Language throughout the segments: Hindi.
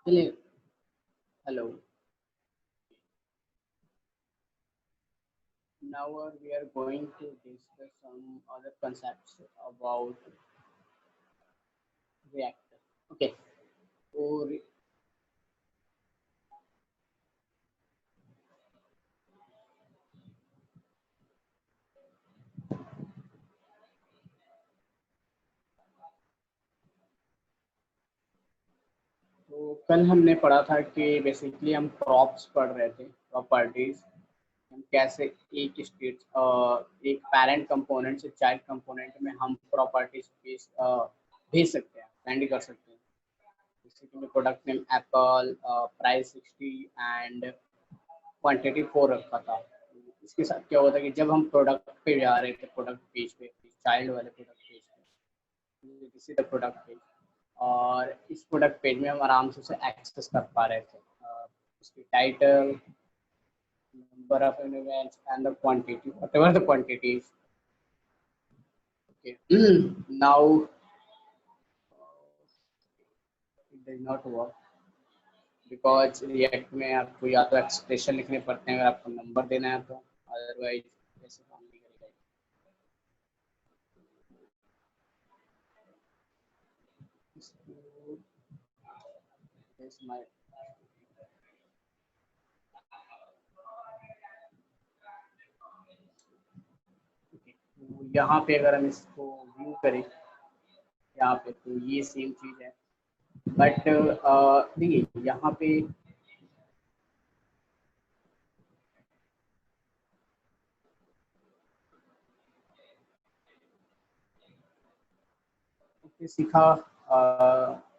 चलिए, hello. Now we are going to discuss some other concepts about reactor. Okay. तो कल हमने पढ़ा था कि बेसिकली हम प्रॉप्स पढ़ रहे थे, प्रॉपर्टीज। हम कैसे एक स्टेट एक पेरेंट कंपोनेंट से चाइल्ड कंपोनेंट में हम प्रॉपर्टीज भेज सकते हैं, सेंड कर सकते हैं। जैसे कि product name Apple, price 60 and quantity 4 रखा था। इसके साथ क्या हुआ था कि जब हम प्रोडक्ट पे जा रहे थे, प्रोडक्ट पेज पे, चाइल्ड वाले प्रोडक्ट पेज पे, this is the product page, और इस प्रोडक्ट पेज में हम आराम से उसे एक्सेस कर पा रहे थे। उसकी title, number of elements and the quantity, whatever the quantity is. Okay. Now it does not work because React में आपको या तो एक्सप्रेशन लिखने पड़ते हैं अगर आपको नंबर देना है तो, अदरवाइज ऐसे काम नहीं करेगा। This my तो यहाँ पे अगर हम इसको व्यू करें यहाँ पे तो ये सेम चीज है, बट देखिए यहाँ पे सीखा,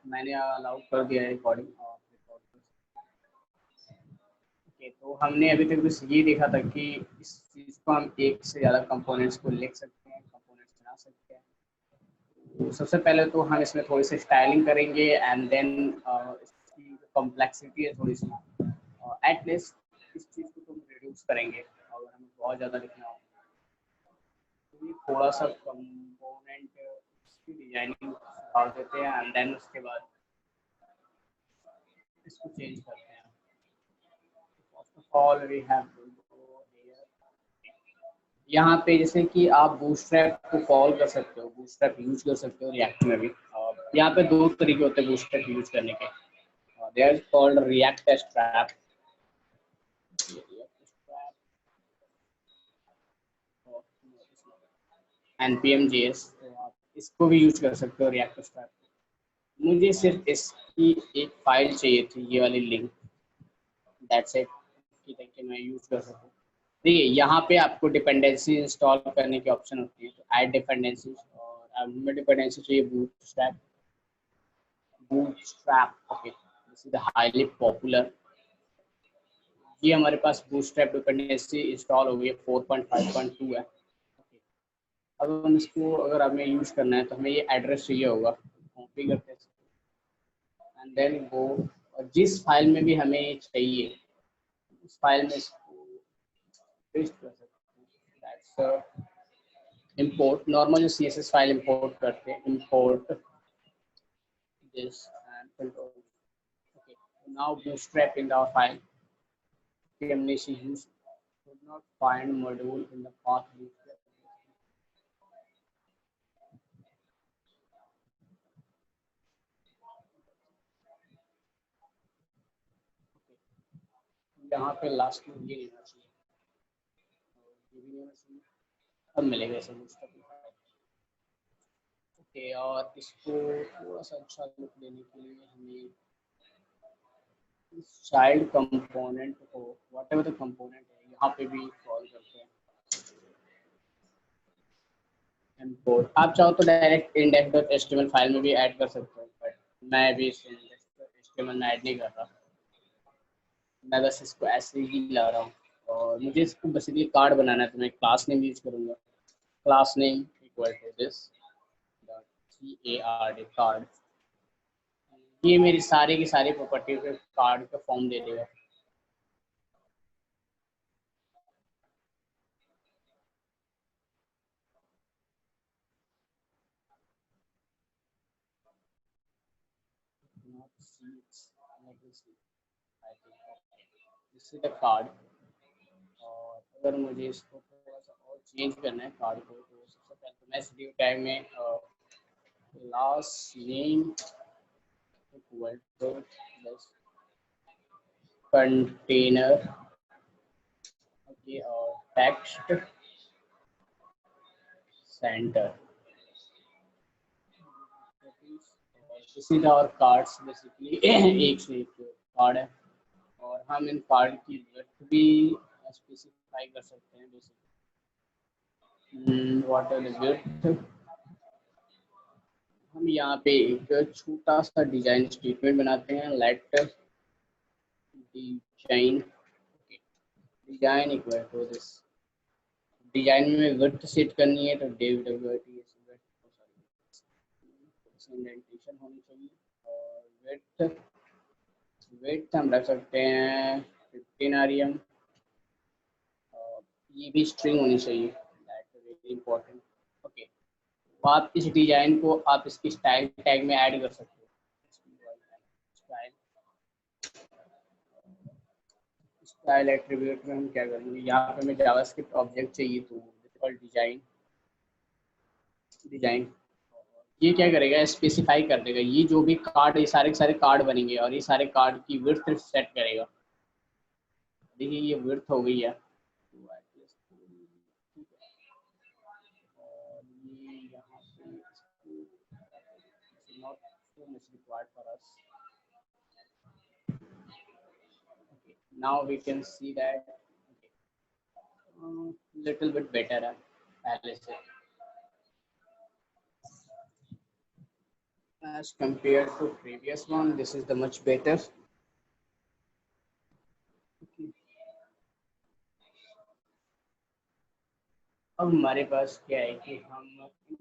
मैंने अलाउ कर दिया है रिकॉर्डिंग। ओके, तो हमने अभी तक बस ये देखा था कि इस चीज़ को हम एक से ज़्यादा कंपोनेंट्स को लिख सकते हैं, कंपोनेंट्स बना सकते हैं। तो सबसे पहले तो हम इसमें थोड़ी सी स्टाइलिंग करेंगे एंड देन इसकी कॉम्प्लेक्सिटी है थोड़ी सी, एटलीस्ट इस चीज़ को तो रिड्यूस करेंगे अगर हमें बहुत ज़्यादा लिखना हो। तो ये थोड़ा सा कंपोनेंट की डिजाइनिंग डाल देते हैं एंड देन उसके बाद इसको चेंज करते हैं। First of all we have to go here. यहाँ पे जैसे कि आप बूटस्ट्रैप को कॉल कर सकते हो, बूटस्ट्रैप यूज कर सकते हो रिएक्ट में भी। यहाँ पे दो तरीके होते हैं बूटस्ट्रैप यूज करने के। They are called react strap npm js, तो आप इसको भी यूज कर सकते हो रिएक्ट स्ट्रैप। मुझे सिर्फ इसकी एक फाइल चाहिए थी, ये वाली लिंक, दैट्स इट, कि मैं यूज कर सकूँ। देखिए यहाँ पे आपको डिपेंडेंसी इंस्टॉल करने की ऑप्शन होती है, तो ऐड डिपेंडेंसीज, और हमें डिपेंडेंसी चाहिए bootstrap. Okay, this is the highly popular. ये हमारे पास बूटस्ट्रैप डिपेंडेंसी इंस्टॉल हो गई है, 4.5.2 है। okay. अब हम इसको अगर हमें यूज करना है तो हमें ये एड्रेस चाहिए होगा, कॉपी करते हैं एंड देन वो, और जिस फाइल में भी हमें चाहिए उस फाइल में इसको पेस्ट कर सकते हैं। दैट्स import, नॉर्मल जो css फाइल इंपोर्ट करते हैं, import this and control। okay, now bootstrap in the file, हमने इसे use could not find module in the path bootstrap। यहाँ पे लास्ट में ये लेना चाहिए, ये भी लेना चाहिए, अब मिलेगा इसे bootstrap में। ओके, और इसको थोड़ा सा अच्छा लुक देने के लिए हमें इस चाइल्ड कंपोनेंट को, व्हाटएवर द कंपोनेंट है, यहाँ पे भी कॉल करते हैं import। आप चाहो तो डायरेक्ट index.html फाइल में भी ऐड कर सकते हो, बट मैं भी इसे index.html में ऐड नहीं कर रहा, मैं बस इसको ऐसे ही ला रहा हूँ। और मुझे इसको बेसिकली कार्ड बनाना है, तो मैं क्लास नेम यूज करूँगा, class name equal to this card। ये मेरी सारी की सारी प्रॉपर्टी पे कार्ड का फॉर्म दे देगा। cannot see it. Let me see. I think this is the card. और अगर मुझे इसको थोड़ा सा और चेंज करना है कार्ड को, तो सबसे पहले तो मैं स्टूडियो टैग में लास्ट नेम इक्वल टू बस कंटेनर, ओके, और टेक्स्ट सेंटर, इसी तरह और कार्ड्स बेसिकली एक से एक कार्ड है, और हम इन कार्ड की विड्थ भी स्पेसिफाई कर सकते हैं basically. What are the width, हम यहाँ पे एक छोटा सा डिजाइन स्टेटमेंट बनाते हैं, let design equal to this, design में विड्थ सेट करनी है तो इंडेंटेशन होनी चाहिए, और विड्थ हम रख सकते हैं 15 rem, और ये भी स्ट्रिंग होनी चाहिए, that is very important. Okay, तो आप इस डिजाइन को आप इसकी स्टाइल टैग में ऐड कर सकते हो। स्टाइल एट्रीब्यूट में हम क्या करेंगे, यहाँ पे हमें जावास्क्रिप्ट ऑब्जेक्ट चाहिए, तो डिजाइन ये क्या करेगा, स्पेसिफाई कर देगा ये जो भी कार्ड, ये सारे के सारे कार्ड बनेंगे और ये सारे कार्ड की विड्थ सेट करेगा। देखिए ये विड्थ हो गई है, और ये यहाँ पे not so much required for us. Now we can see that little bit better है पहले से as compared to previous one. This is the much better. Okay. अब हमारे पास क्या है कि हम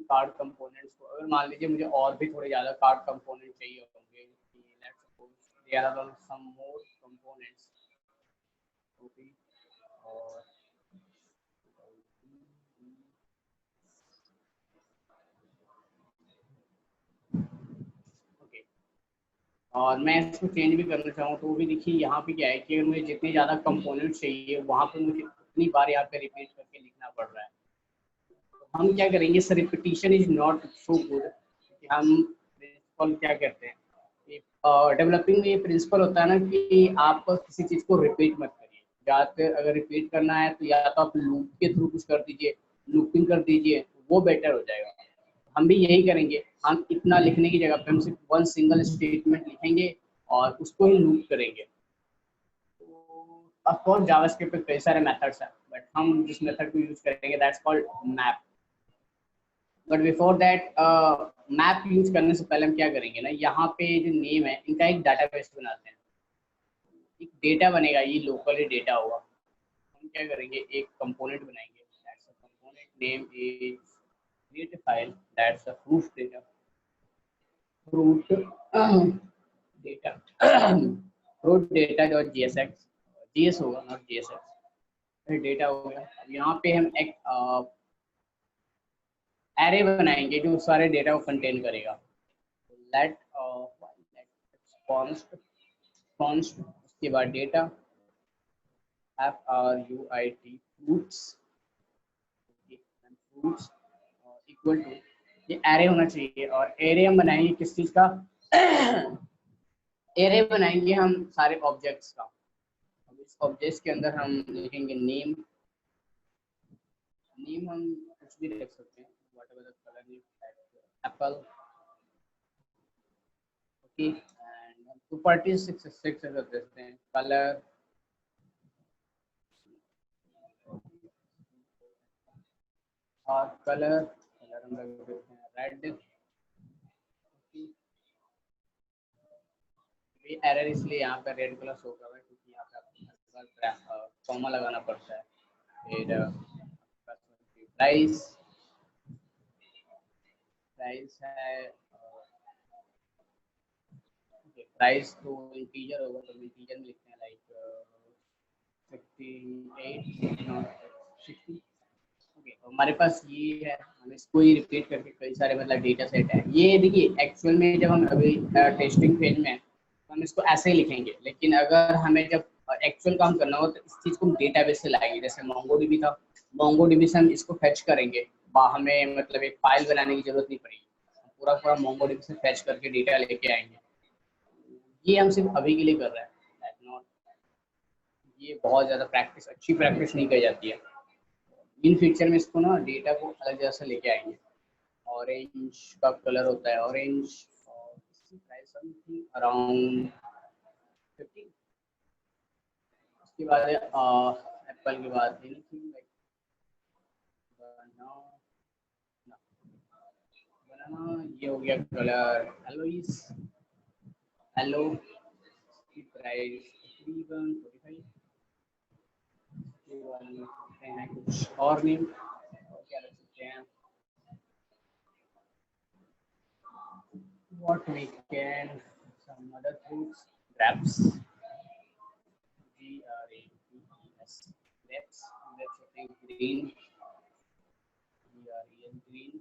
कार्ड कंपोनेंट्स को, अगर मान लीजिए मुझे और भी थोड़े ज़्यादा कार्ड कंपोनेंट चाहिए होंगे, let's suppose there are some more components, okay, और ओके, और मैं इसको चेंज भी करना चाहूँ तो वो भी देखिए यहाँ पे क्या है कि मुझे जितने ज़्यादा कंपोनेंट चाहिए वहाँ पे मुझे उतनी बार यहाँ पे रिपीट करके लिखना पड़ रहा है। हम क्या करेंगे, sir repetition is not so good. हम प्रिंसिपल क्या कहते हैं, डेवलपिंग में ये प्रिंसिपल होता है ना कि आप किसी चीज को रिपीट मत करिए, ज़्यादातर अगर रिपीट करना है तो या तो आप लूप के थ्रू कुछ कर दीजिए, लूपिंग कर दीजिए, वो बेटर हो जाएगा। हम भी यही करेंगे, हम इतना लिखने की जगह पे हम सिर्फ वन सिंगल स्टेटमेंट लिखेंगे और उसको ही लूप करेंगे। ऑफ कोर्स जावास्क्रिप्ट पे कई सारे मेथड्स हैं, बट हम जिस मेथड को यूज करेंगे that's called map. But before that map use करने से पहले हम क्या करेंगे ना, यहाँ पे जो नेम है इनका एक डाटाबेस बनाते हैं, एक डेटा बनेगा, ये लोकली डेटा होगा। हम क्या करेंगे, एक कंपोनेंट बनाएंगे, that's a component name is create a file that's a proof data fruit data fruit data.jsx, js होगा नॉट jsx, डेटा हो गया। अब यहाँ पे हम एक एरे बनाएंगे जो सारे डेटा को कंटेन करेगा, लेट const उसके बाद data fruit fruits equal to, ये एरे होना चाहिए। और एरे हम बनाएंगे किस चीज का, एरे बनाएंगे हम सारे ऑब्जेक्ट्स का। अब इस ऑब्जेक्ट्स के अंदर हम लिखेंगे नेम हम कुछ भी लिख सकते हैं, whatever the colour is Apple, okay, and properties 6 अगर देते हैं, कलर और कलर हम रख देते हैं रेड। ये एरर इसलिए यहाँ पे रेड कलर शो कर रहा है क्योंकि यहाँ पे आपको कॉमा लगाना पड़ता है। फिर प्राइस है, प्राइस तो इंटीजर होगा तो इंटीजर में लिखते हैं लाइक 58 नॉट 60। ओके, तो हमारे पास ये है, हम इसको ही रिपीट करके कई सारे मतलब डेटा सेट है। ये देखिए एक्चुअल में जब हम अभी टेस्टिंग फेज में हम इसको ऐसे ही लिखेंगे, लेकिन अगर हमें जब एक्चुअल काम करना हो तो इस चीज़ को हम डेटाबेस से लाएंगे। जैसे मोंगोडीबी था, मोंगोडीबी से हम इसको फेच करेंगे, हमें मतलब एक फाइल बनाने की जरूरत नहीं पड़ेगी, पूरा पूरा मोंगोडीबी से फेच करके डेटा लेके आएंगे। ये हम सिर्फ अभी के लिए कर रहे हैं, नॉट, ये बहुत ज़्यादा प्रैक्टिस, अच्छी प्रैक्टिस नहीं की जाती है। इन फ्यूचर में इसको ना डेटा को अलग जगह से लेके आएंगे। ऑरेंज का कलर होता है ऑरेंज, और इसकी प्राइस समथिंग अराउंड 50। उसके बाद एप्पल के बाद एनीथिंग लाइक बनाना, ये हो गया कलर एलोइस, हेलो की प्राइस तकरीबन 45। हैं कुछ और नेम, और क्या रख सकते हैं, what we can, some other fruits, grapes, grapes, grapes, grapes होते हैं green, green,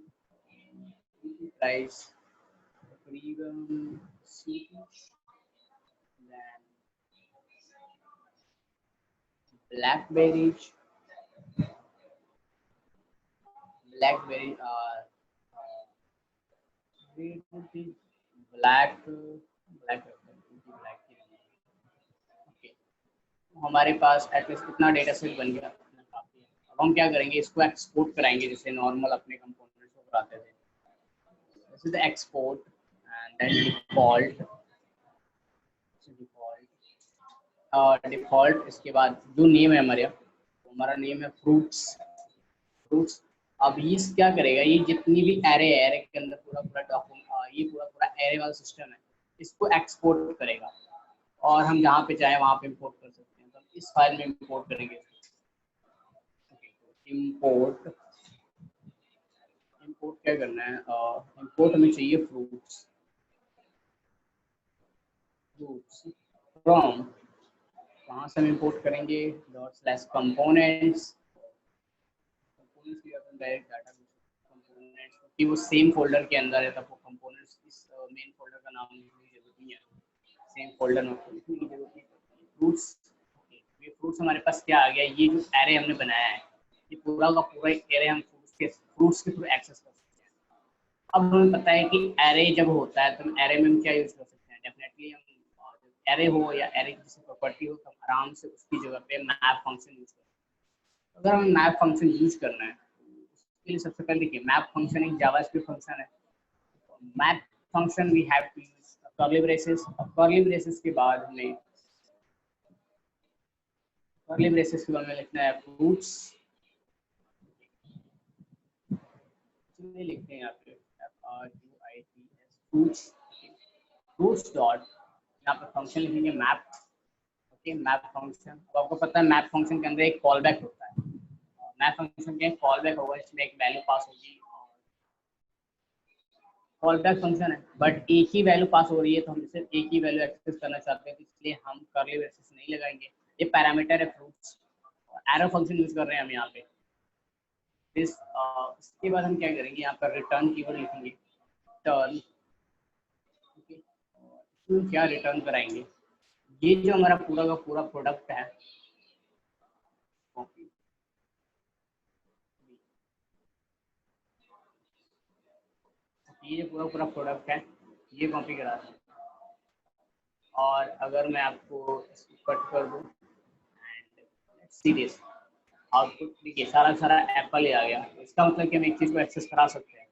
price तकरीबन 60, then blackberries, blackberry are black, black, okay, हमारे पास एटलीस्ट इतना डेटा सेट बन गया, काफी है। अब हम क्या करेंगे, इसको एक्सपोर्ट कराएंगे जैसे नॉर्मल अपने कंपोनेंट्स को कराते थे। This is the export and then default, default इसके बाद जो नेम है हमारे, तो हमारा नेम है फ्रूट्स, फ्रूट्स। अब ये क्या करेगा, ये जितनी भी एरे है, एरे के अंदर पूरा पूरा डॉक्यूमेंट, ये पूरा पूरा एरे वाला सिस्टम है, इसको एक्सपोर्ट करेगा, और हम जहाँ पे चाहे वहाँ पे इंपोर्ट कर सकते हैं। तो हम इस फाइल में इंपोर्ट करेंगे, इंपोर्ट, इंपोर्ट क्या करना है, इंपोर्ट हमें चाहिए फ्रूट्स, फ्रूट्स फ्रॉम, कहाँ से हम इंपोर्ट करेंगे, dot slash components, direct data components, क्योंकि वो सेम फोल्डर के अंदर है, तब वो कंपोनेंट्स इस मेन फोल्डर का नाम लिखने की जरूरत नहीं है, सेम फोल्डर में लिखने की जरूरत नहीं है। फ्रूट्स, ये फ्रूट्स हमारे पास क्या आ गया, ये जो एरे हमने बनाया है, ये पूरा का पूरा एरे हम फ्रूट्स के थ्रू एक्सेस कर सकते हैं। अब हमें पता है कि एरे जब होता है तो एरे में हम क्या यूज कर सकते हैं, डेफिनेटली हम एरे हो या एरे की किसी प्रॉपर्टी हो तो हम आराम से उसकी जगह पे मैप फंक्शन यूज करते हैं। अगर हमें मैप फंक्शन यूज करना है, उसके लिए सबसे पहले देखिए, मैप फंक्शन एक जावास्क्रिप्ट फंक्शन है। Map function we have to use curly braces, curly braces के बाद हमें, कर्ली ब्रेसेस के बाद में लिखना है फ्रूट्स, लिखते हैं यहाँ पे फ्रूट्स, फ्रूट्स डॉट, यहाँ पे फंक्शन लिखेंगे मैप, ओके, मैप फंक्शन। तो आपको पता है मैप फंक्शन के अंदर एक कॉल बैक होता है, मैप फंक्शन के कॉल बैक होगा, इसमें एक वैल्यू पास होगी, कॉल बैक फंक्शन है, बट एक ही वैल्यू पास हो रही है, तो हम सिर्फ एक ही वैल्यू एक्सेस करना चाहते हैं, तो इसलिए हम कर्ली ब्रेसेस नहीं लगाएंगे। ये पैरामीटर है फ्रूट्स, एरो फंक्शन यूज कर रहे हैं हम यहाँ पे। इसके बाद हम क्या करेंगे, यहाँ पर रिटर्न कीवर्ड लिखेंगे, टर्न, इसमें क्या रिटर्न कराएंगे, ये जो हमारा पूरा का पूरा प्रोडक्ट है, ये जो पूरा पूरा प्रोडक्ट है, ये कॉपी करा दें। और अगर मैं आपको इसको कट कर दूं, सीरीज आउटपुट देखिए, सारा सारा एप्पल ही आ गया। इसका मतलब कि हम एक चीज़ को एक्सेस करा सकते हैं,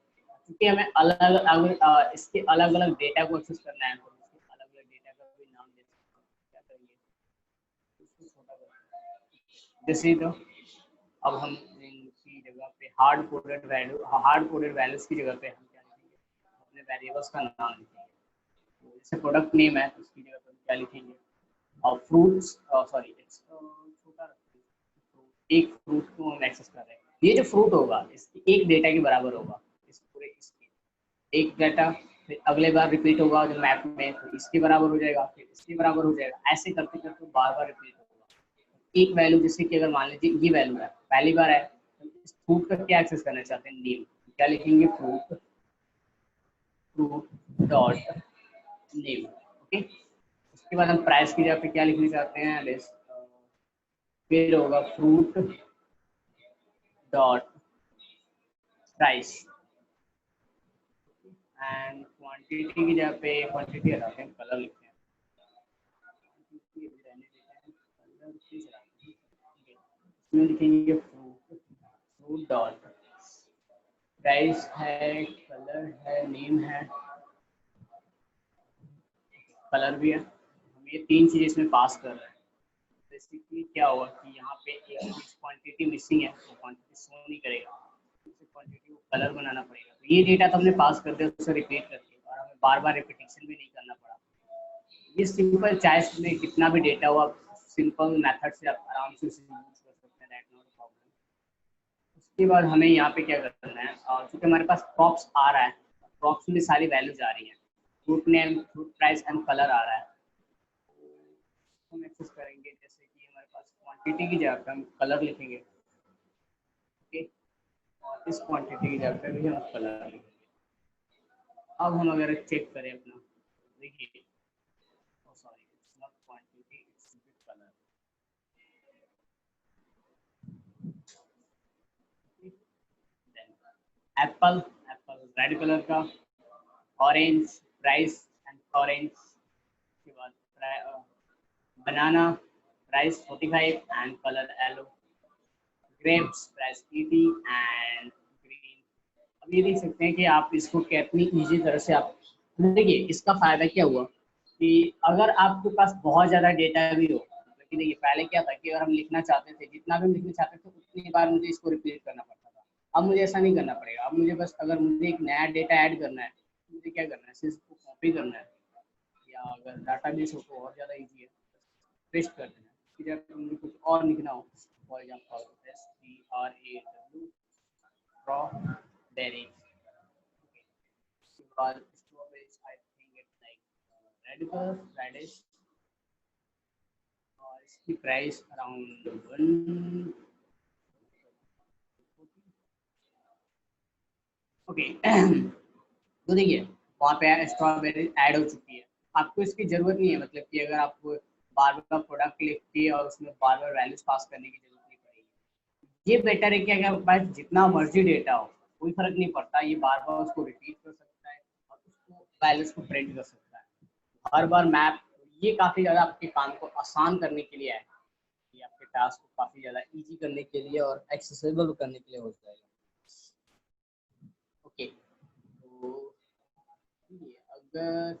क्योंकि हमें अलग अलग इसके अलग अलग डेटा को एक्सेस करना है, तो इसके अलग अलग डेटा का भी नाम दे सकते हैं। क्या करेंगे, इसको छोटा कर जैसे, तो अब हम इनकी जगह पे हार्ड कोडेड वैल्यूज की जगह पे हम क्या लिखेंगे, अपने वेरिएबल्स का नाम लिखेंगे। तो जैसे प्रोडक्ट नेम है, तो उसकी जगह पे हम क्या लिखेंगे, और फ्रूट्स, सॉरी छोटा रखते हैं, एक फ्रूट को हम एक्सेस कर रहे हैं, ये जो फ्रूट होगा इसकी एक डेटा के बराबर होगा, इस पूरे इसके एक डाटा, फिर अगले बार रिपीट होगा जो मैप में, तो इसके बराबर हो जाएगा, फिर इसके बराबर हो जाएगा, ऐसे करते करते बार बार रिपीट होगा। एक वैल्यू, जैसे कि अगर मान लीजिए ये वैल्यू है, पहली बार है, तो इस फ्रूट का क्या एक्सेस करना चाहते हैं, नेम, क्या लिखेंगे, fruit, fruit dot name, okay. उसके बाद हम प्राइस की जगह पे क्या लिखना चाहते हैं, फिर होगा fruit dot price, and quantity की जगह पे क्वांटिटी हटाते हैं, कलर लिखते हैं, इसमें लिखेंगे फ्रूट, फ्रूट डॉट प्राइस है, कलर है, नेम है, कलर भी है, हम ये तीन चीज़ें इसमें पास कर रहे हैं। बेसिकली क्या होगा कि यहाँ पे एक क्वांटिटी मिसिंग है, वो क्वांटिटी शो नहीं करेगा, उसे क्वांटिटी को कलर बनाना पड़ेगा। तो ये डेटा तो हमने पास कर दिया, उसे रिपीट करके, और हमें बार बार रिपीटेशन भी नहीं करना पड़ा। ये सिंपल, चाहे में कितना भी डेटा हो, आप सिंपल मेथड से आप आराम से उसे यूज कर सकते हैं, दैट नॉट प्रॉब्लम। उसके बाद हमें यहाँ पे क्या करना है, क्योंकि हमारे पास प्रॉप्स आ रहा है, प्रॉप्स में सारी वैल्यूज आ रही है, fruit name, fruit price and colour आ रहा है, हम एक्सेस करेंगे। जैसे कि हमारे पास क्वांटिटी की जगह पे हम कलर लिखेंगे, ओके, और इस क्वांटिटी की जगह पे भी हम कलर लिखेंगे। अब हम अगर चेक करें अपना, देखिए, sorry it's not quantity, it's colour. Apple, apple red colour का, ऑरेंज प्राइस एंड ऑरेंज, के बाद banana price 45 and colour yellow, grapes price 80 and green. अब ये देख सकते हैं कि आप इसको कितनी इजी तरह से आप, देखिए इसका फायदा क्या हुआ कि अगर आपके पास बहुत ज़्यादा डेटा भी हो, लेकिन देखिए पहले क्या था कि अगर हम लिखना चाहते थे, जितना भी हम लिखना चाहते थे उतनी बार मुझे इसको रिपीट करना पड़ता था। अब मुझे ऐसा नहीं करना पड़ेगा, अब मुझे बस अगर मुझे एक नया डेटा ऐड करना है, मुझे क्या करना है, सिर्फ उसको कॉपी करना है, या अगर डाटा बेस हो तो और ज़्यादा ईजी है, पेस्ट कर देना है। फिर अगर मुझे कुछ और लिखना हो, for example STRAW strawberry, because strawberries I think it's like red color, radish, और इसकी प्राइस अराउंड 1, ओके। तो देखिए वहाँ पे स्ट्रॉबेरी ऐड हो चुकी है, आपको इसकी ज़रूरत नहीं है, मतलब कि अगर आप बार बार प्रोडक्ट लिख के और उसमें बार बार वैल्यूज पास करने की जरूरत नहीं पड़ेगी। ये बेटर है कि अगर आपके पास जितना मर्जी डेटा हो, कोई फर्क नहीं पड़ता, ये बार बार उसको रिपीट कर सकता है और उसको वैल्यूज को प्रिंट कर सकता है हर बार मैप। ये काफ़ी ज़्यादा आपके काम को आसान करने के लिए है, ये आपके टास्क को काफ़ी ज़्यादा इजी करने के लिए और एक्सेसिबल करने के लिए हो जाएगा। ओके, तो अगर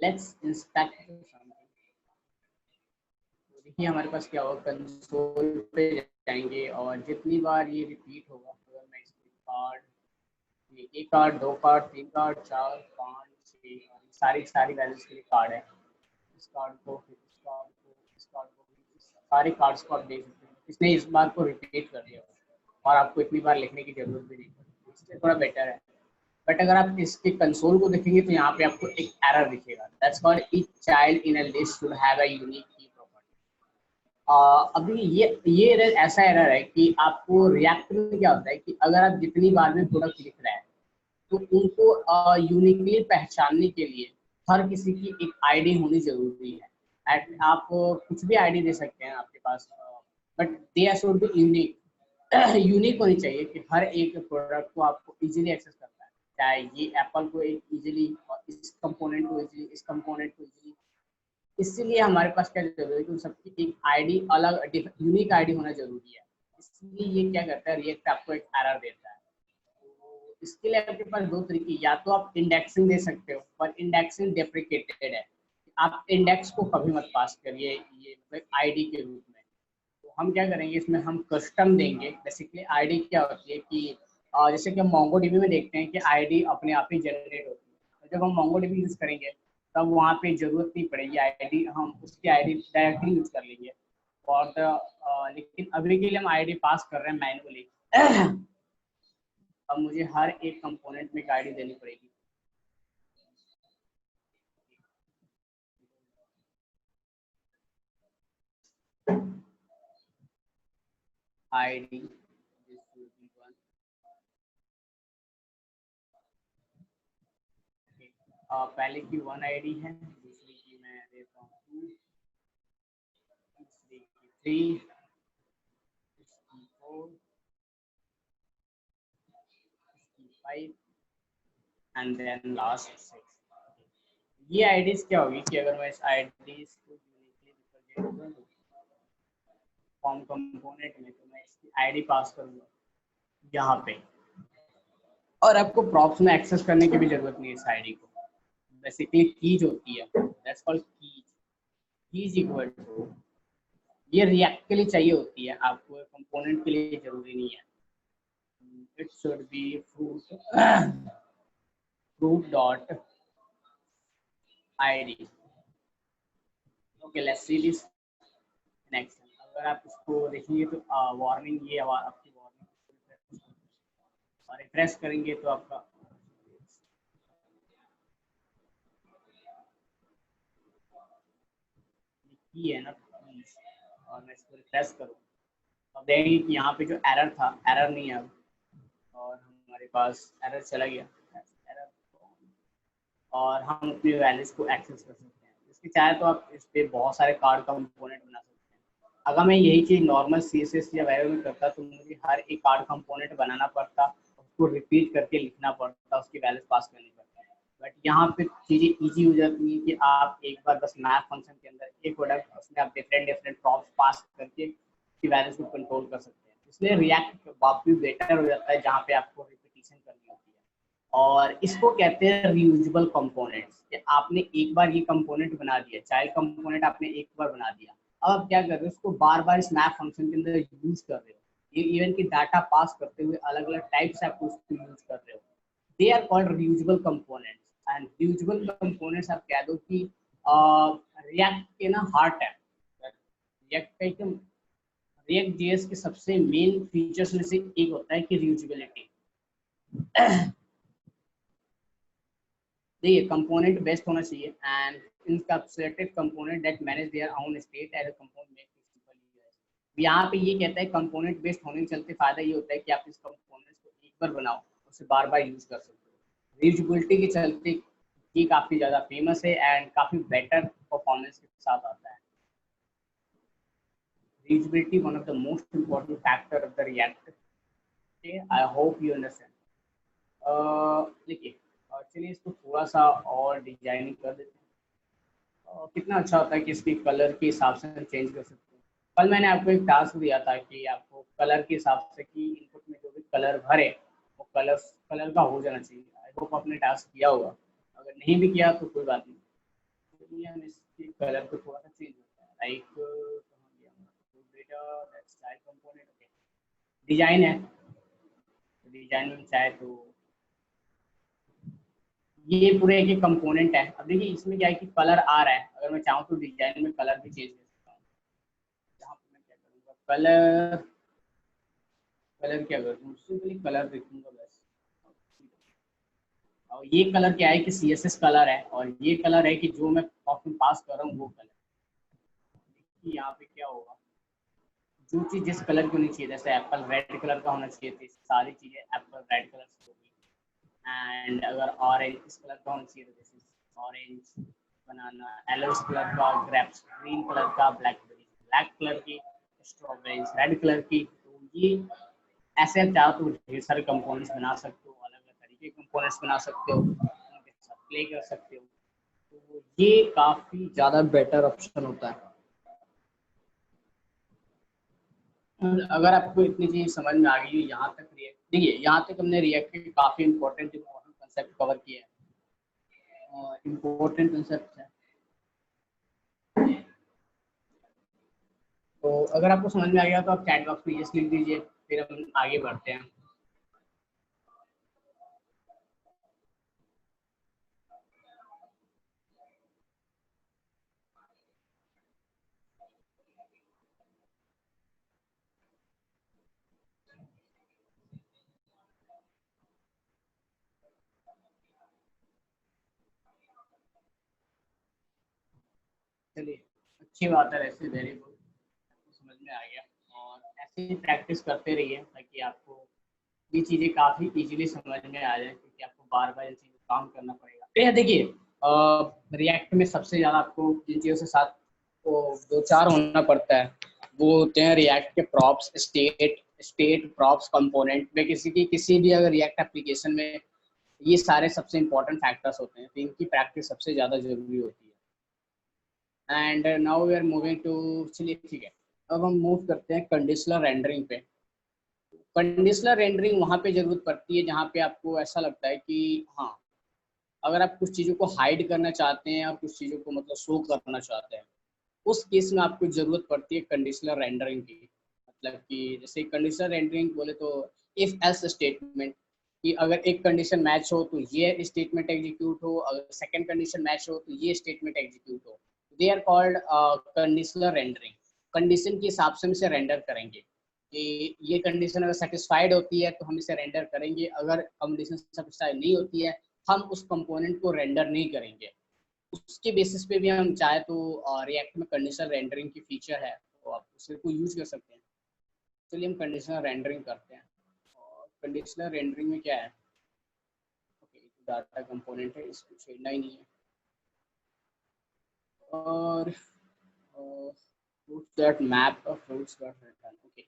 लेट्स इंस्पेक्ट समथिंग, तो देखिए हमारे पास क्या होगा, कंसोल पे जाएंगे और जितनी बार ये रिपीट होगा, अगर मैं इसके कार्ड, ये एक कार्ड, दो कार्ड, तीन कार्ड, चार, पाँच, छः, सारी सारी वैल्यूज के लिए कार्ड है, इस कार्ड को, फिर इस कार्ड को, इस कार्ड को, सारे कार्ड्स को आप देख सकते हैं, इसने इस बार को रिपीट कर दिया और आपको इतनी बार लिखने की जरूरत भी नहीं पड़ती, इससे थोड़ा बेटर है। बट अगर आप इसके कंसोल को देखेंगे तो यहाँ पे आपको एक एरर दिखेगा, that's called each child in a list should have a unique की प्रॉपर्टी। अभी ये एरर ऐसा एरर है कि आपको रिएक्ट में क्या होता है कि अगर आप जितनी बार में प्रोडक्ट लिख रहे हैं तो उनको यूनिकली पहचानने के लिए हर किसी की एक आईडी होनी जरूरी है। आप कुछ भी आईडी दे सकते हैं आपके पास, but they should be unique. Unique होनी चाहिए कि हर एक प्रोडक्ट को आपको इजीली एक्सेस करता है, चाहे ये एप्पल को एक इजीली, और इस कंपोनेंट को इजीली, इस कंपोनेंट को इजीली। इसीलिए हमारे पास क्या जरूरी है कि सबकी एक आईडी अलग, यूनिक आईडी होना जरूरी है। इसलिए ये क्या करता है, रिएक्ट आपको एक एरर देता है। तो इसके लिए आपके पास दो तरीके, या तो आप इंडेक्सिंग दे सकते हो, पर इंडेक्सिंग डेप्रिकेटेड है, आप इंडेक्स को कभी मत पास करिए ये मतलब आईडी के रूप में। तो हम क्या करेंगे, इसमें हम कस्टम देंगे। बेसिकली आईडी क्या होती है कि जैसे कि हम मोंगोडीबी में देखते हैं कि आईडी अपने आप ही जनरेट होती है, तो जब हम मोंगोडीबी यूज करेंगे तब वहाँ पे जरूरत नहीं पड़ेगी आईडी, हम उसकी आईडी डायरेक्टली यूज कर लेंगे। और लेकिन अभी के लिए हम आईडी पास कर रहे हैं मैनुअली। अब मुझे हर एक कंपोनेंट में एक आईडी देनी पड़ेगी। आईडी पहले की 1 आईडी है, दूसरी की मैं दे देता हूँ 2, तीसरे की 3, इसकी 4, इसकी 5 एंड देन लास्ट 6। ये आईडीज क्या होगी कि अगर मैं इस आईडीज को यूनिकली रिप्रेजेंट करूँ फॉर्म कंपोनेंट में, तो मैं इसकी आईडी पास करूँगा यहाँ पे, और आपको प्रॉप्स में एक्सेस करने की भी जरूरत नहीं है इस आईडी को। बेसिकली कीज होती है, that's called keys. Keys equal to, ये रिएक्ट के लिए चाहिए होती है, आपको कंपोनेंट के लिए जरूरी नहीं है। It should be fruit dot id। Okay, let's see this next. अगर आप इसको देखेंगे तो वार्निंग, ये आपकी वार्निंग, और रिफ्रेश करेंगे तो आपका की है ना, और मैं इसको रिफ्रेश करूँ अब देखेंगे कि यहाँ पे जो एरर था, एरर नहीं है अब, और हमारे पास एरर चला गया एरर, और हम अपनी वैल्यूज को एक्सेस कर सकते हैं। इसके चाहे तो आप इस पे बहुत सारे कार्ड का कंपोनेंट बना सकते हैं। अगर मैं यही चीज़ नॉर्मल CSS या वेब में करता तो मुझे हर एक कार्ड कंपोनेंट बनाना पड़ता, उसको रिपीट करके लिखना पड़ता, उसकी वैल्यूज पास करनी पड़ती। बट यहाँ पे चीज़ें ईजी हो जाती है कि आप एक बार बस मैथ फंक्शन के अंदर एक प्रोडक्ट, उसमें आप डिफरेंट प्रॉप्स पास करके उसकी वैल्यूज को कंट्रोल कर सकते हैं। इसलिए रिएक्ट काफ़ी बेटर हो जाता है जहाँ पे आपको रिपीटिशन करनी होती है। और इसको कहते हैं रीयूजेबल कंपोनेंट्स, कि आपने एक बार ये कंपोनेंट बना दिया, चाइल्ड कंपोनेंट आपने एक बार बना दिया, अब आप क्या कर रहे हो, उसको बार बार इस मैथ फंक्शन के अंदर यूज कर रहे हो। ये इवन की डाटा पास करते हुए अलग अलग टाइप से आप उसको यूज कर रहे हो। They are called reusable components. And reusable components आप कह दो कि रिएक्ट के ना हार्ट है। रिएक्ट का रिएक्ट जेएस के सबसे मेन फीचर्स में से एक होता है कि रीयूजेबिलिटी। देखिए, कंपोनेंट बेस्ड होना चाहिए and encapsulated component that manage their own state as a component make simple use. यहाँ पे ये कहता है कंपोनेंट बेस्ड होने के चलते फायदा ये होता है कि आप इस कंपोनेंट्स को एक बार बनाओ, उसे बार बार यूज कर सकते हो। रीयूजेबिलिटी के चलते ये काफ़ी ज़्यादा फेमस है एंड काफ़ी बेटर परफॉर्मेंस के साथ आता है। Reusability, one of the most important factor of the React. Okay, I hope you understand. देखिए, चलिए इसको थोड़ा सा और डिजाइनिंग कर देते हैं। कितना अच्छा होता है कि इसकी कलर के हिसाब से हम चेंज कर सकते हैं। कल मैंने आपको एक टास्क दिया था कि आपको कलर के हिसाब से कि इनपुट में जो भी कलर भरे वो कलर का हो जाना चाहिए। आई होप आपने टास्क किया होगा, अगर नहीं भी किया तो कोई बात नहीं। तो हम इसके कलर को थोड़ा सा चेंज होता है, लाइक डिजाइन है, डिजाइन में चाहे तो ये पूरे एक कंपोनेंट है। अब देखिए इसमें क्या है कि कलर आ रहा है, अगर मैं चाहूँ तो डिजाइन में कलर भी चेंज कर सकता हूँ। यहाँ पे मैं क्या करूँगा, कलर क्या करूँ, सिंपली कलर देखूंगा बस। और ये कलर क्या है कि CSS कलर है, और ये कलर है कि जो मैं ऑप्शन पास कर रहा हूँ वो कलर। यहाँ पे क्या होगा, जो चीज़ जिस कलर की होनी चाहिए, जैसे एप्पल रेड कलर का होना चाहिए थी, सारी चीज़ें एप्पल रेड कलर से होगी। एंड अगर ऑरेंज इस कलर का होना चाहिए, this is orange. Banana yellow colour का, ग्रेप्स ग्रीन कलर का, ब्लैकबेरी ब्लैक कलर की, स्ट्रॉबेरीज रेड कलर की। तो ये ऐसे आप चाहो तो ढेर सारे कंपोनेंट्स बना सकते हो, अलग अलग तरीके के कंपोनेंट्स बना सकते हो, उनके साथ प्ले कर सकते हो। तो ये काफ़ी ज़्यादा बेटर ऑप्शन होता है। अगर आपको इतनी चीज समझ में आ गई है यहाँ तक रिएक्ट, देखिए यहाँ तक हमने रिएक्ट के काफी इंपॉर्टेंट कंसेप्ट कवर किए हैं, और इम्पोर्टेंट कंसेप्ट है। तो अगर आपको समझ में आ गया तो आप चैट बॉक्स में यस लिख दीजिए, फिर हम आगे बढ़ते हैं। चलिए, अच्छी बात है, वैसे वेरी गुड, समझ में आ गया। और ऐसे ही प्रैक्टिस करते रहिए ताकि आपको ये चीज़ें काफ़ी इजीली समझ में आ जाए, क्योंकि आपको बार बार इन चीज़ों काम करना पड़ेगा। तो देखिए, रिएक्ट में सबसे ज़्यादा आपको जिन चीज़ों से साथ वो दो चार होना पड़ता है वो होते हैं रिएक्ट के प्रॉप्स, स्टेट प्रॉप्स, कंपोनेंट में किसी भी अगर रिएक्ट एप्लीकेशन में ये सारे सबसे इंपॉर्टेंट फैक्टर्स होते हैं, तो इनकी प्रैक्टिस सबसे ज़्यादा जरूरी होती है। And now we are moving to, चलिए ठीक है, अब हम मूव करते हैं कंडीशनल रेंडरिंग पे। कंडीशनल रेंडरिंग वहाँ पे जरूरत पड़ती है जहाँ पे आपको ऐसा लगता है कि हाँ, अगर आप कुछ चीज़ों को हाइड करना चाहते हैं और कुछ चीज़ों को मतलब शो करना चाहते हैं, उस केस में आपको ज़रूरत पड़ती है कंडीशनल रेंडरिंग की। मतलब कि जैसे कंडीशनल रेंडरिंग बोले तो इफ एल्स स्टेटमेंट, कि अगर एक कंडीशन मैच हो तो ये स्टेटमेंट एग्जीक्यूट हो, अगर सेकंड कंडीशन मैच हो तो ये स्टेटमेंट एग्जीक्यूट हो। They are called conditional rendering. Condition के हिसाब से हम इसे रेंडर करेंगे कि ये कंडीशन अगर सेटिस्फाइड होती है तो हम इसे रेंडर करेंगे, अगर कंडीशन सेटिस्फाइड नहीं होती है हम उस कंपोनेंट को रेंडर नहीं करेंगे। उसके बेसिस पे भी हम चाहे तो रिएक्ट में कंडीशनल रेंडरिंग की फीचर है तो आप उसे को यूज कर सकते हैं। चलिए हम कंडीशनल रेंडरिंग करते हैं। और कंडीशनल रेंडरिंग में क्या है, ओके डाटा कंपोनेंट है, इसको छेड़ना ही नहीं है। और fruits dot map और fruits dot return, ओके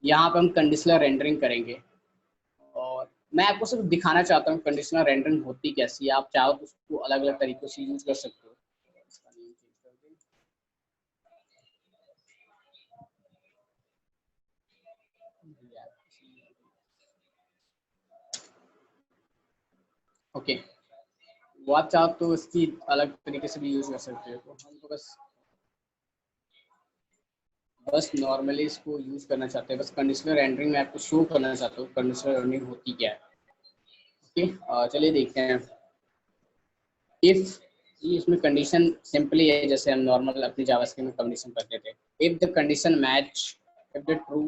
यहाँ पे हम कंडीशनल रेंडरिंग करेंगे। और मैं आपको सिर्फ दिखाना चाहता हूँ कंडीशनल रेंडरिंग होती कैसी है, आप चाहो तो उसको अलग अलग तरीकों से यूज कर सकते हो। इसका नेम चेंज कर दें। ओके, वो आप चाहो तो इसकी अलग तरीके से भी यूज कर सकते हो। तो हम तो बस नॉर्मली इसको यूज करना चाहते हैं, बस कंडीशनल रेंडरिंग में आपको शो करना चाहता हूँ कंडीशनल रेंडरिंग होती क्या है। ओके चलिए देखते हैं। इफ इसमें कंडीशन सिंपली है जैसे हम नॉर्मल अपनी जावास्क्रिप्ट में कंडीशन करते थे। If the condition match, if the true,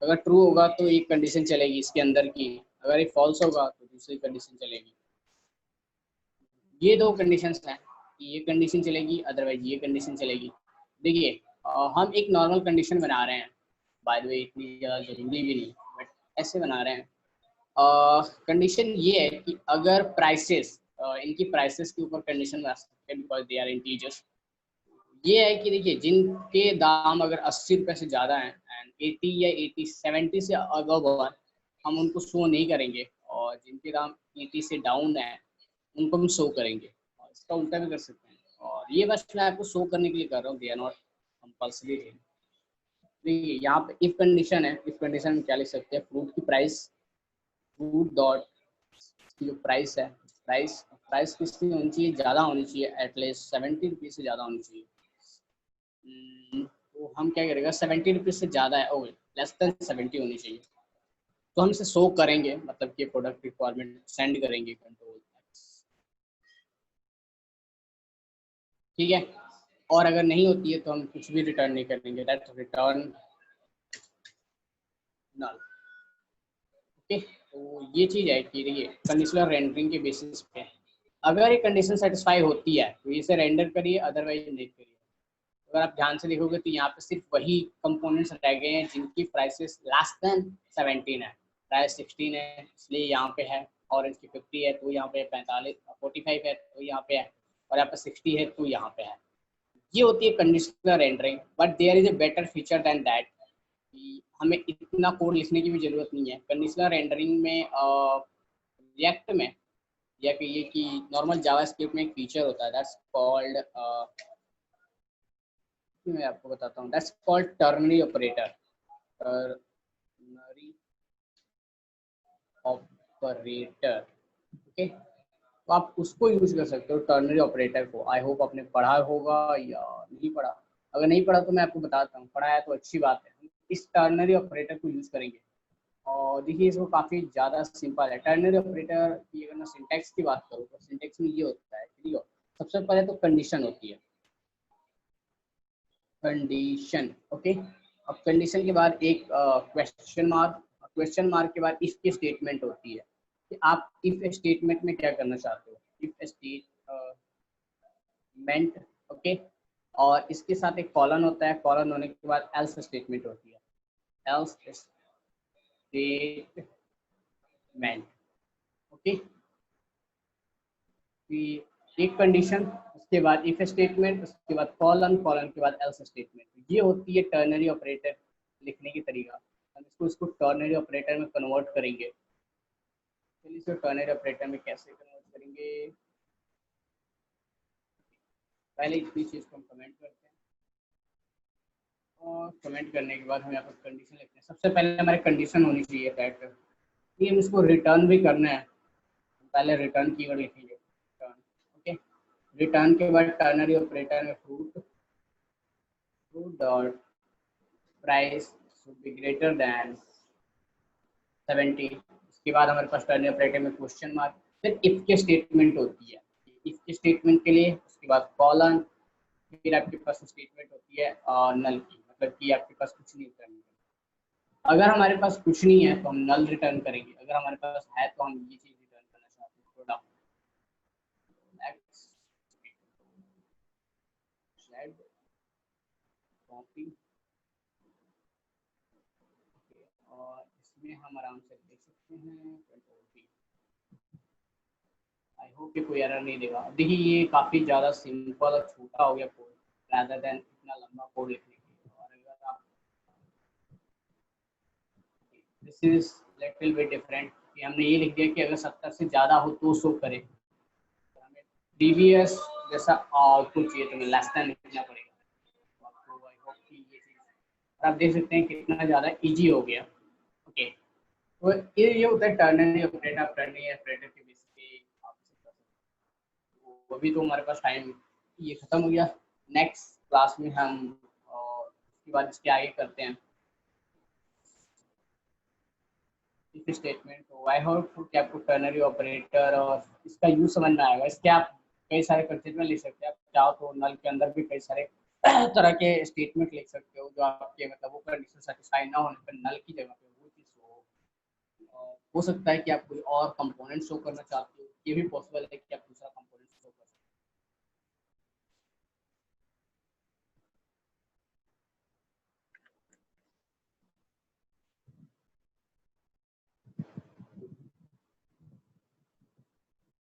अगर ट्रू होगा तो एक कंडीशन चलेगी इसके अंदर की, अगर ये फॉल्स होगा तो दूसरी कंडीशन चलेगी। ये दो कंडीशंस हैं, ये कंडीशन चलेगी अदरवाइज ये कंडीशन चलेगी। देखिए हम एक नॉर्मल कंडीशन बना रहे हैं, बाय द वे इतनी ज़्यादा जरूरी भी नहीं, बट ऐसे बना रहे हैं। कंडीशन ये है कि अगर प्राइसेस, इनकी प्राइसेस के ऊपर कंडीशन बना सकते हैं बिकॉज दे आर इंटीजर्स। ये है कि देखिए जिनके दाम अगर 80 रुपये से ज़्यादा हैं एंड 80 या 80 70 से अबव हम उनको शो नहीं करेंगे, और जिनके दाम 80 से डाउन है उनको हम शो करेंगे। और इसका उल्टा भी कर सकते हैं, और ये बस मैं आपको शो करने के लिए कर रहा हूँ, दे आर नॉट कंपल्सरी। देखिए यहाँ पे इफ कंडीशन है, इफ कंडीशन में क्या लिख सकते हैं, फ्रूट की प्राइस, फ्रूट डॉट की जो प्राइस है, प्राइस प्राइस किसकी होनी चाहिए, ज़्यादा होनी चाहिए, एटलीस्ट 70 रुपीज़ से ज़्यादा होनी चाहिए। तो हम क्या करेंगे, 70 रुपीज़ से ज़्यादा है, ओके लेस देन 70 होनी चाहिए, तो हम इसे शो करेंगे, मतलब कि प्रोडक्ट रिक्वायरमेंट सेंड करेंगे कंट्रोल, ठीक है। और अगर नहीं होती है तो हम कुछ भी रिटर्न नहीं करेंगे, दैट रिटर्न नल। ओके, तो ये चीज़ है कि देखिए कंडीशनल रेंडरिंग के बेसिस पे अगर ये कंडीशन सेटिस्फाई होती है तो इसे रेंडर करिए, अदरवाइज नहीं करिए। अगर आप ध्यान से देखोगे तो यहाँ पे सिर्फ वही कंपोनेंट्स रह गए हैं जिनकी प्राइसेस लेस देन 17 है, प्राइस 16 है इसलिए यहाँ पे है, ऑरेंज की 50 है तो यहाँ पे 45 45 है तो यहाँ पे है, और यहाँ पे 60 है तो यहाँ पे है। ये होती है conditional rendering, but there is a better feature than that कि हमें इतना कोड लिखने की भी जरूरत नहीं है कंडीशनल रेंडरिंग में। रिएक्ट में या कहिए कि नॉर्मल जावास्क्रिप्ट में एक फीचर होता है दैट्स कॉल्ड, मैं आपको बताता हूँ, that's called ternary operator. Ternary operator, okay, तो आप उसको यूज कर सकते हो टर्नरी ऑपरेटर को। आई होप आपने पढ़ा होगा या नहीं पढ़ा, अगर नहीं पढ़ा तो मैं आपको बताता हूँ, पढ़ा है तो अच्छी बात है। हम इस टर्नरी ऑपरेटर को यूज करेंगे, और देखिए इसको काफ़ी ज़्यादा सिंपल है। टर्नरी ऑपरेटर की अगर मैं सिंटैक्स की बात करूँ तो सिंटैक्स में ये होता है, ठीक है, सबसे पहले तो कंडीशन होती है, कंडीशन, ओके। अब कंडीशन के बाद एक क्वेश्चन मार्क, क्वेश्चन मार्क के बाद इफ की स्टेटमेंट होती है कि आप इफ स्टेटमेंट में क्या करना चाहते हो, इफ स्टेटमेंट, ओके। और इसके साथ एक कॉलन होता है, कॉलन होने के बाद एल्स स्टेटमेंट होती है, एल्स स्टेटमेंट, ओके। एक कंडीशन, उसके बाद इफ स्टेटमेंट, उसके बाद कॉलन, कॉलन के बाद एल्स स्टेटमेंट। ये होती है टर्नरी ऑपरेटर लिखने की तरीका। हम इसको टर्नरी ऑपरेटर में कन्वर्ट करेंगे। चलिए इसको टर्नरी ऑपरेटर में कैसे कन्वर्ट करेंगे, पहले इस चीज़ को हम कमेंट करते हैं और कमेंट करने के बाद हम यहाँ पर कंडीशन लिखते हैं। सबसे पहले हमारी कंडीशन होनी चाहिए दैट कि हम इसको रिटर्न भी करना है, पहले रिटर्न कीवर्ड लिखेंगे रिटर्न। ओके, रिटर्न के बाद टर्नरी ऑपरेटर में fruit dot price should be greater than 70। इसके बाद हमारे पास टर्नरी ऑपरेटर में क्वेश्चन मार्क, फिर इफ के स्टेटमेंट होती है, इफ के स्टेटमेंट के लिए उसके बाद कॉलन, फिर आपके पास स्टेटमेंट होती है नल की, मतलब कि आपके पास कुछ नहीं करना। अगर हमारे पास कुछ नहीं है तो हम नल रिटर्न करेंगे, अगर हमारे पास है तो हम ये चीज रिटर्न करना चाहते हैं प्रोडक्ट एक्स जेड कॉपी। और इसमें हम आराम से देख सकते हैं आई होप कि कोई एरर नहीं देगा। देखिए ये काफ़ी ज़्यादा सिंपल और छोटा हो गया कोड रादर देन इतना लंबा कोड लिखने के लिए। और अगर आप this is little bit different कि हमने ये लिख दिया कि अगर 70 से ज़्यादा हो तो शो करे, हमें प्रीवियस जैसा आउटपुट चाहिए तो हमें लेस देन लिखना पड़ेगा। आपको आई होप कि ये चीज़ आप देख सकते हैं कितना ज़्यादा इजी हो गया। ओके, तो ये होता है टर्नरी ऑपरेटर। आप टर्नरी ऑपरेटर के बेस पे आप इसे कर सकते हो। अभी तो हमारे पास टाइम ये खत्म हो गया। नेक्स्ट क्लास में हम उसके बाद इसके आगे करते हैं इफ स्टेटमेंट। तो आई होप कि आपको टर्नरी ऑपरेटर और इसका यूज समझ में आएगा। इसके आप कई सारे कंसेप्ट में लिख सकते हैं। आप चाहो तो नल के अंदर भी कई सारे तरह के स्टेटमेंट लिख सकते हो जो आपके मतलब वो कंडीशन सेटिस्फाई ना होने पर नल की जगह पे वो चीज़ हो सकता है कि आप कोई और कंपोनेंट शो करना चाहते हो, ये भी पॉसिबल है कि आप